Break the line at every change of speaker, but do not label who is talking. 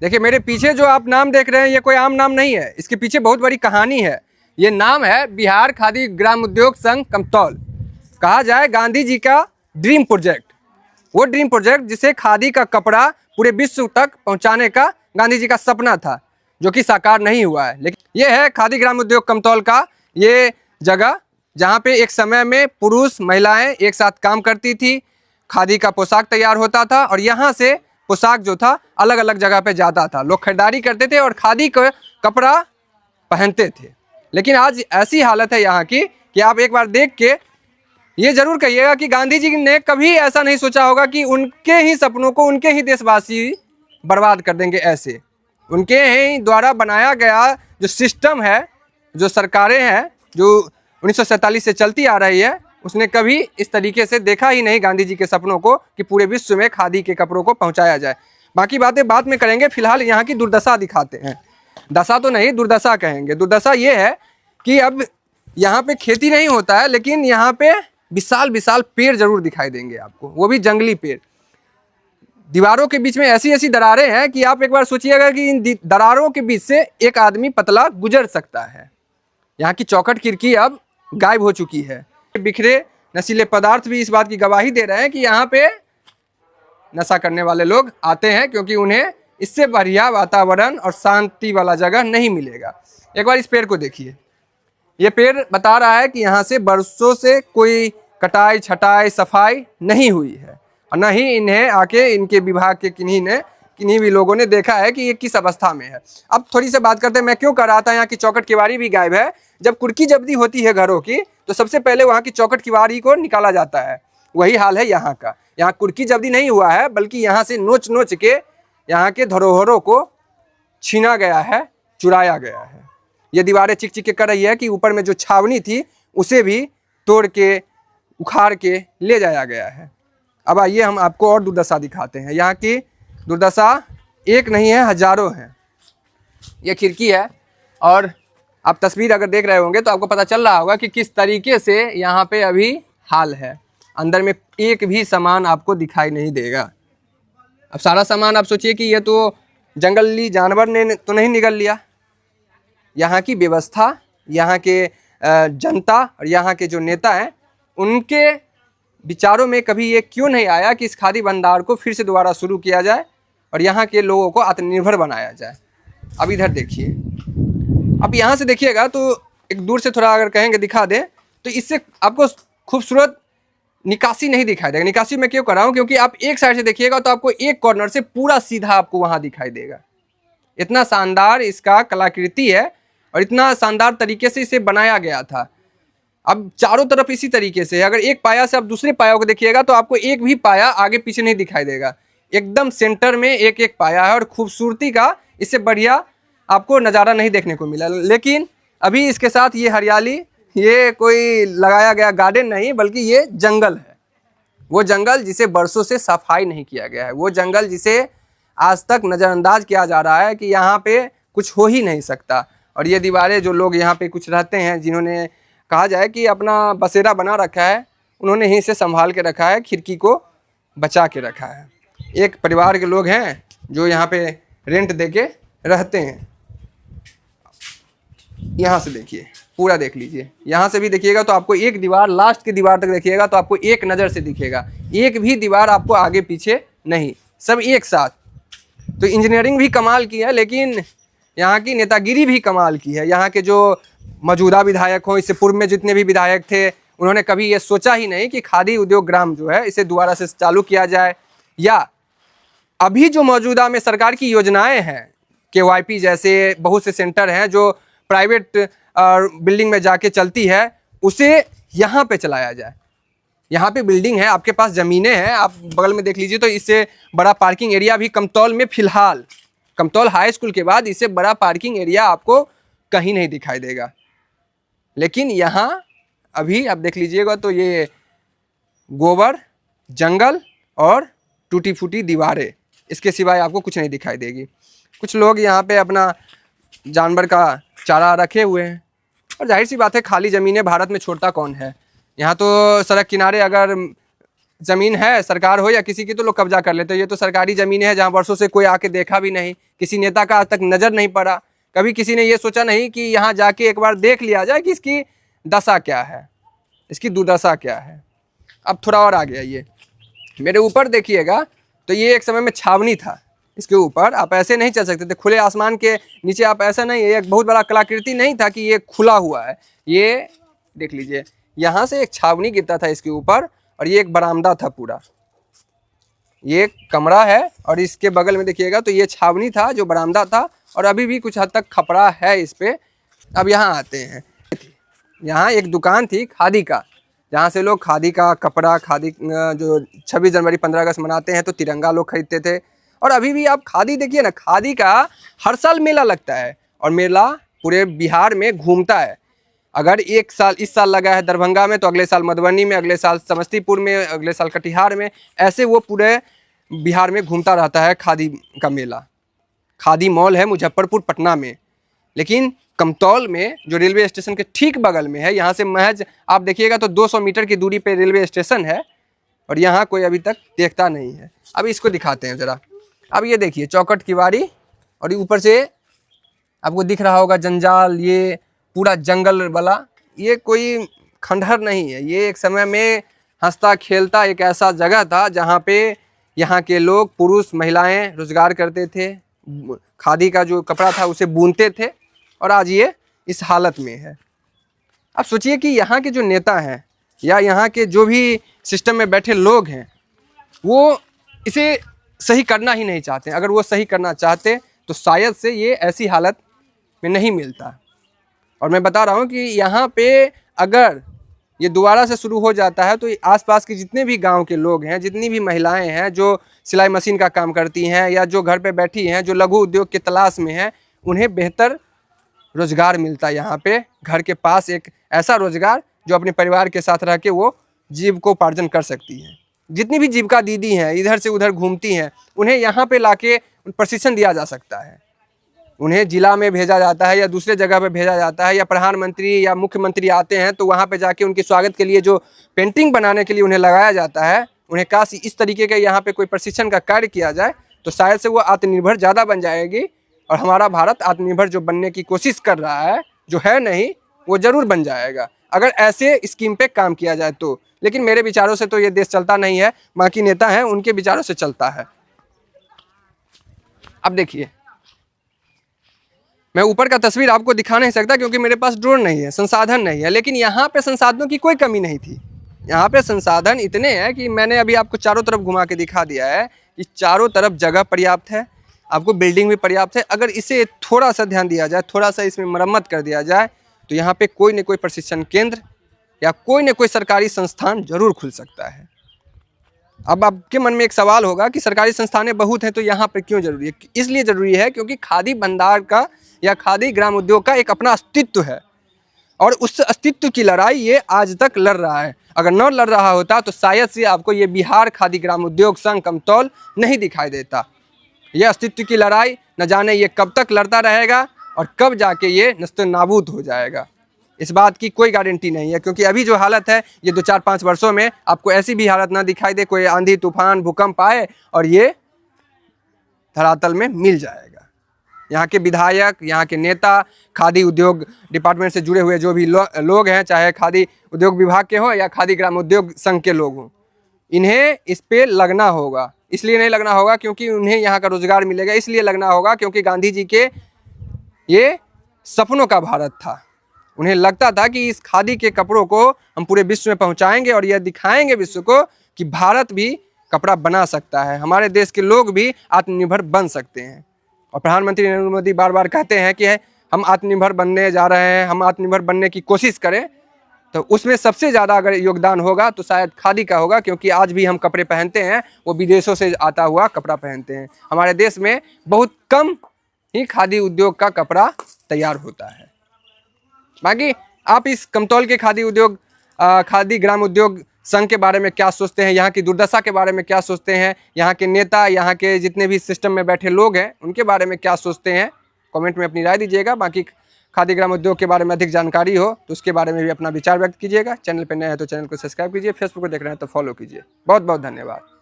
देखिए मेरे पीछे जो आप नाम देख रहे हैं ये कोई आम नाम नहीं है, इसके पीछे बहुत बड़ी कहानी है। ये नाम है बिहार खादी ग्राम उद्योग संघ कमतौल। कहा जाए गांधी जी का ड्रीम प्रोजेक्ट, वो ड्रीम प्रोजेक्ट जिसे खादी का कपड़ा पूरे विश्व तक पहुंचाने का गांधी जी का सपना था, जो कि साकार नहीं हुआ है। लेकिन ये है खादी ग्राम उद्योग कमतौल का ये जगह, जहाँ पे एक समय में पुरुष महिलाएं एक साथ काम करती थी, खादी का पोशाक तैयार होता था और यहाँ से पोशाक जो था अलग अलग जगह पे जाता था, लोग खरीदारी करते थे और खादी का कपड़ा पहनते थे। लेकिन आज ऐसी हालत है यहाँ की कि आप एक बार देख के ये जरूर कहिएगा कि गांधी जी ने कभी ऐसा नहीं सोचा होगा कि उनके ही सपनों को उनके ही देशवासी बर्बाद कर देंगे। ऐसे उनके ही द्वारा बनाया गया जो सिस्टम है, जो सरकारें हैं जो 1947 से चलती आ रही है, उसने कभी इस तरीके से देखा ही नहीं गांधी जी के सपनों को कि पूरे विश्व में खादी के कपड़ों को पहुंचाया जाए। बाकी बातें बाद में करेंगे, फिलहाल यहाँ की दुर्दशा दिखाते हैं। दशा तो नहीं, दुर्दशा कहेंगे। दुर्दशा ये है कि अब यहाँ पे खेती नहीं होता है, लेकिन यहाँ पे विशाल विशाल पेड़ जरूर दिखाई देंगे आपको, वो भी जंगली पेड़। दीवारों के बीच में ऐसी ऐसी दरारें हैं कि आप एक बार सोचिएगा कि इन दरारों के बीच से एक आदमी पतला गुजर सकता है। यहाँ की चौखट खिड़की अब गायब हो चुकी है। बिखरे नशीले पदार्थ भी इस बात की गवाही दे रहे हैं कि यहाँ पे नशा करने वाले लोग आते हैं, क्योंकि उन्हें इससे बढ़िया वातावरण और शांति वाला जगह नहीं मिलेगा। एक बार इस पेड़ को देखिए, ये पेड़ बता रहा है कि यहाँ से बरसों से कोई कटाई छटाई सफाई नहीं हुई है और न ही इन्हें आके इनके विभाग के किन्हीं भी लोगों ने देखा है कि ये किस अवस्था में है। अब थोड़ी सी बात करते हैं, मैं क्यों कर रहा था यहाँ की चौखट किवाड़ी भी गायब है। जब कुर्की जब्ती होती है घरों की तो सबसे पहले वहाँ की चौखट किवाड़ी को निकाला जाता है। वही हाल है यहाँ का। यहाँ कुर्की जब्ती नहीं हुआ है, बल्कि यहाँ से नोच नोच के यहाँ के धरोहरों को छीना गया है, चुराया गया है। ये दीवारें चिक चिक के कर रही है कि ऊपर में जो छावनी थी उसे भी तोड़ के उखाड़ के ले जाया गया है। अब आइए हम आपको और दुर्दशा दिखाते हैं। यहाँ की दुर्दशा एक नहीं है, हजारों हैं। ये खिड़की है और आप तस्वीर अगर देख रहे होंगे तो आपको पता चल रहा होगा कि किस तरीके से यहाँ पे अभी हाल है। अंदर में एक भी सामान आपको दिखाई नहीं देगा। अब सारा सामान आप सोचिए कि ये तो जंगली जानवर ने तो नहीं निगल लिया। यहाँ की व्यवस्था, यहाँ के जनता और यहाँ के जो नेता हैं, उनके विचारों में कभी ये क्यों नहीं आया कि इस खादी भंडार को फिर से दोबारा शुरू किया जाए और यहाँ के लोगों को आत्मनिर्भर बनाया जाए। अब इधर देखिए, अब यहाँ से देखिएगा तो एक दूर से थोड़ा अगर कहेंगे दिखा दें तो इससे आपको खूबसूरत निकासी नहीं दिखाई देगा। निकासी मैं क्यों कर रहा हूँ, क्योंकि आप एक साइड से देखिएगा तो आपको एक कॉर्नर से पूरा सीधा आपको वहाँ दिखाई देगा। इतना शानदार इसका कलाकृति है और इतना शानदार तरीके से इसे बनाया गया था। अब चारों तरफ इसी तरीके से, अगर एक पाया से आप दूसरे पाया को देखिएगा तो आपको एक भी पाया आगे पीछे नहीं दिखाई देगा। एकदम सेंटर में एक एक पाया है और खूबसूरती का इससे बढ़िया आपको नज़ारा नहीं देखने को मिला। लेकिन अभी इसके साथ ये हरियाली, ये कोई लगाया गया गार्डन नहीं, बल्कि ये जंगल है। वो जंगल जिसे बरसों से सफाई नहीं किया गया है, वो जंगल जिसे आज तक नज़रअंदाज किया जा रहा है कि यहाँ पे कुछ हो ही नहीं सकता। और ये दीवारें, जो लोग यहाँ पे कुछ रहते हैं, जिन्होंने कहा जाए कि अपना बसेरा बना रखा है, उन्होंने ही इसे संभाल के रखा है, खिड़की को बचा के रखा है। एक परिवार के लोग हैं जो यहाँ पे रेंट दे के रहते हैं। यहाँ से देखिए, पूरा देख लीजिए, यहाँ से भी देखिएगा तो आपको एक दीवार, लास्ट की दीवार तक देखिएगा तो आपको एक नज़र से दिखेगा, एक भी दीवार आपको आगे पीछे नहीं, सब एक साथ। तो इंजीनियरिंग भी कमाल की है, लेकिन यहाँ की नेतागिरी भी कमाल की है। यहाँ के जो मौजूदा विधायक हों, इससे पूर्व में जितने भी विधायक थे, उन्होंने कभी ये सोचा ही नहीं कि खादी उद्योग ग्राम जो है इसे दोबारा से चालू किया जाए, या अभी जो मौजूदा में सरकार की योजनाएं हैं, KYP जैसे बहुत से सेंटर हैं जो प्राइवेट बिल्डिंग में जाके चलती है, उसे यहाँ पे चलाया जाए। यहाँ पे बिल्डिंग है, आपके पास ज़मीनें हैं, आप बगल में देख लीजिए तो इससे बड़ा पार्किंग एरिया भी कमतौल में, फिलहाल कमतौल हाई स्कूल के बाद इससे बड़ा पार्किंग एरिया आपको कहीं नहीं दिखाई देगा। लेकिन यहाँ अभी आप देख लीजिएगा तो ये गोबर, जंगल और टूटी फूटी दीवारें, इसके सिवाय आपको कुछ नहीं दिखाई देगी। कुछ लोग यहाँ पे अपना जानवर का चारा रखे हुए हैं और जाहिर सी बात है, खाली ज़मीनें भारत में छोड़ता कौन है। यहाँ तो सड़क किनारे अगर ज़मीन है, सरकार हो या किसी की, तो लोग कब्जा कर लेते हैं। ये तो सरकारी ज़मीन है जहाँ वर्षों से कोई आके देखा भी नहीं, किसी नेता का आज तक नज़र नहीं पड़ा। कभी किसी ने ये सोचा नहीं कि यहाँ जाके एक बार देख लिया जाए कि इसकी दशा क्या है, इसकी दुर्दशा क्या है। अब थोड़ा और आ गया, ये मेरे ऊपर देखिएगा, तो ये एक समय में छावनी था। इसके ऊपर आप ऐसे नहीं चल सकते थे, खुले आसमान के नीचे आप ऐसा नहीं, ये एक बहुत बड़ा कलाकृति नहीं था कि ये खुला हुआ है। ये देख लीजिए, यहाँ से एक छावनी गिरता था इसके ऊपर, और ये एक बरामदा था पूरा। ये एक कमरा है और इसके बगल में देखिएगा तो ये छावनी था जो बरामदा था, और अभी भी कुछ हद तक खपड़ा है इस पे। अब यहाँ आते हैं, यहाँ एक दुकान थी खादी का, जहाँ से लोग खादी का कपड़ा, खादी जो 26 जनवरी 15 अगस्त मनाते हैं तो तिरंगा लोग खरीदते थे। और अभी भी आप खादी देखिए ना, खादी का हर साल मेला लगता है, और मेला पूरे बिहार में घूमता है। अगर एक साल, इस साल लगा है दरभंगा में, तो अगले साल मधुबनी में, अगले साल समस्तीपुर में, अगले साल कटिहार में, ऐसे वो पूरे बिहार में घूमता रहता है खादी का मेला। खादी मॉल है मुजफ्फरपुर पटना में, लेकिन कमतौल में जो रेलवे स्टेशन के ठीक बगल में है, यहाँ से महज आप देखिएगा तो 200 मीटर की दूरी पे रेलवे स्टेशन है, और यहाँ कोई अभी तक देखता नहीं है। अब इसको दिखाते हैं ज़रा। अब ये देखिए चौखट की वारी, और ऊपर से आपको दिख रहा होगा जंजाल, ये पूरा जंगल वाला। ये कोई खंडहर नहीं है, ये एक समय में हंसता खेलता एक ऐसा जगह था जहाँ पे यहाँ के लोग, पुरुष महिलाएं रोजगार करते थे, खादी का जो कपड़ा था उसे बुनते थे, और आज ये इस हालत में है। अब सोचिए कि यहाँ के जो नेता हैं या यहाँ के जो भी सिस्टम में बैठे लोग हैं, वो इसे सही करना ही नहीं चाहते। अगर वो सही करना चाहते तो शायद से ये ऐसी हालत में नहीं मिलता। और मैं बता रहा हूँ कि यहाँ पे अगर ये दोबारा से शुरू हो जाता है तो आसपास के जितने भी गांव के लोग हैं, जितनी भी महिलाएं हैं जो सिलाई मशीन का काम करती हैं या जो घर पे बैठी हैं, जो लघु उद्योग की तलाश में हैं, उन्हें बेहतर रोजगार मिलता है। यहाँ पे घर के पास एक ऐसा रोजगार जो अपने परिवार के साथ रह के वो जीविकोपार्जन कर सकती हैं। जितनी भी जीविका दीदी हैं इधर से उधर घूमती हैं, उन्हें यहाँ पे लाके प्रशिक्षण दिया जा सकता है। उन्हें जिला में भेजा जाता है या दूसरे जगह पे भेजा जाता है, या प्रधानमंत्री या मुख्यमंत्री आते हैं तो वहाँ पे जाके उनके स्वागत के लिए जो पेंटिंग बनाने के लिए उन्हें लगाया जाता है, उन्हें काश इस तरीके का यहाँ पे कोई प्रशिक्षण का कार्य किया जाए तो शायद से वो आत्मनिर्भर ज़्यादा बन जाएगी। और हमारा भारत आत्मनिर्भर जो बनने की कोशिश कर रहा है, जो है नहीं, वो ज़रूर बन जाएगा अगर ऐसे स्कीम पे काम किया जाए तो। लेकिन मेरे विचारों से तो ये देश चलता नहीं है, बाकी नेता हैं उनके विचारों से चलता है। अब देखिए, मैं ऊपर का तस्वीर आपको दिखा नहीं सकता क्योंकि मेरे पास ड्रोन नहीं है, संसाधन नहीं है, लेकिन यहाँ पे संसाधनों की कोई कमी नहीं थी। यहाँ पे संसाधन इतने हैं कि मैंने अभी आपको चारों तरफ घुमा के दिखा दिया है कि चारों तरफ जगह पर्याप्त है, आपको बिल्डिंग भी पर्याप्त है। अगर इसे थोड़ा सा ध्यान दिया जाए, थोड़ा सा इसमें मरम्मत कर दिया जाए तो यहाँ पे कोई न कोई प्रशिक्षण केंद्र या कोई न कोई सरकारी संस्थान जरूर खुल सकता है। अब आपके मन में एक सवाल होगा कि सरकारी संस्थानें बहुत हैं तो यहाँ पे क्यों जरूरी है? इसलिए जरूरी है क्योंकि खादी भंडार का या खादी ग्राम उद्योग का एक अपना अस्तित्व है, और उस अस्तित्व की लड़ाई ये आज तक लड़ रहा है। अगर न लड़ रहा होता तो शायद से आपको ये बिहार खादी ग्राम उद्योग संघ कमतौल नहीं दिखाई देता। ये अस्तित्व की लड़ाई न जाने ये कब तक लड़ता रहेगा और कब जाके ये नस्तानाबूद हो जाएगा, इस बात की कोई गारंटी नहीं है। क्योंकि अभी जो हालत है, ये 2-4-5 वर्षों में आपको ऐसी भी हालत ना दिखाई दे, कोई आंधी तूफान भूकंप आए और ये धरातल में मिल जाएगा। यहाँ के विधायक, यहाँ के नेता, खादी उद्योग डिपार्टमेंट से जुड़े हुए जो भी लोग हैं, चाहे खादी उद्योग विभाग के हों या खादी ग्राम उद्योग संघ के लोग हों, इन्हें इस पे लगना होगा। इसलिए नहीं लगना होगा क्योंकि उन्हें यहाँ का रोजगार मिलेगा, इसलिए लगना होगा क्योंकि गांधी जी के ये सपनों का भारत था। उन्हें लगता था कि इस खादी के कपड़ों को हम पूरे विश्व में पहुंचाएंगे और यह दिखाएंगे विश्व को कि भारत भी कपड़ा बना सकता है, हमारे देश के लोग भी आत्मनिर्भर बन सकते हैं। और प्रधानमंत्री नरेंद्र मोदी बार बार कहते हैं कि हम आत्मनिर्भर बनने जा रहे हैं, हम आत्मनिर्भर बनने की कोशिश करें, तो उसमें सबसे ज़्यादा अगर योगदान होगा तो शायद खादी का होगा। क्योंकि आज भी हम कपड़े पहनते हैं वो विदेशों से आता हुआ कपड़ा पहनते हैं। हमारे देश में बहुत कम ही खादी उद्योग का कपड़ा तैयार होता है। बाकी आप इस कमतौल के खादी उद्योग खादी ग्राम उद्योग संघ के बारे में क्या सोचते हैं, यहाँ की दुर्दशा के बारे में क्या सोचते हैं, यहाँ के नेता, यहाँ के जितने भी सिस्टम में बैठे लोग हैं उनके बारे में क्या सोचते हैं, कमेंट में अपनी राय दीजिएगा। बाकी खादी ग्राम उद्योग के बारे में अधिक जानकारी हो तो उसके बारे में भी अपना विचार व्यक्त कीजिएगा। चैनल पर नए हैं तो चैनल को सब्सक्राइब कीजिए, फेसबुक को देख रहे हैं तो फॉलो कीजिए। बहुत बहुत धन्यवाद।